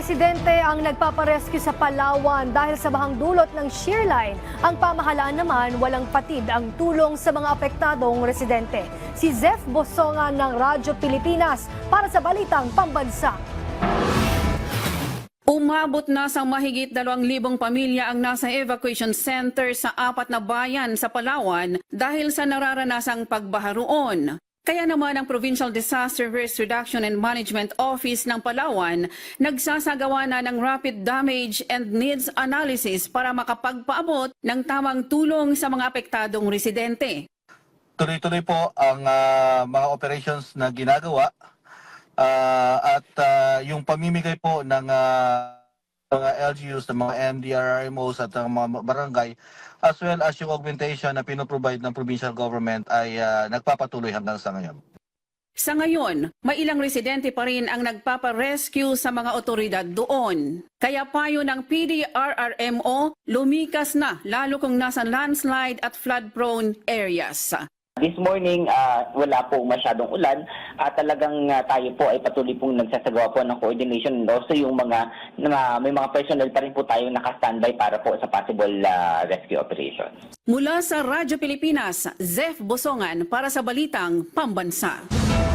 residente ang nagpaparescue sa Palawan dahil sa bahang dulot ng shear line. Ang pamahalaan naman walang patid ang tulong sa mga apektadong residente. Si Zef Bosongan ng Radyo Pilipinas para sa Balitang Pambansa. Umabot na sa mahigit 2,000 pamilya ang nasa evacuation center sa 4 na bayan sa Palawan dahil sa nararanasang pagbaha roon. Kaya naman ang Provincial Disaster Risk Reduction and Management Office ng Palawan nagsasagawa na ng rapid damage and needs analysis para makapagpaabot ng tamang tulong sa mga apektadong residente. Tuloy-tuloy po ang mga operations na ginagawa at yung pamimigay po ng mga LGUs, ng mga MDRRMOs at ng mga barangay, as well as yung augmentation na pinoprovide ng provincial government ay nagpapatuloy hanggang sa ngayon. Sa ngayon, may ilang residente pa rin ang nagpaparescue sa mga otoridad doon. Kaya payo ng PDRRMO, lumikas na lalo kung nasa landslide at flood-prone areas. This morning, wala po masyadong ulan at talagang tayo po ay patuloy pong nagsasagawa po ng coordination. Also yung may mga personnel pa rin po tayong naka-standby para po sa possible rescue operations. Mula sa Radyo Pilipinas, Zef Bosongan para sa Balitang Pambansa.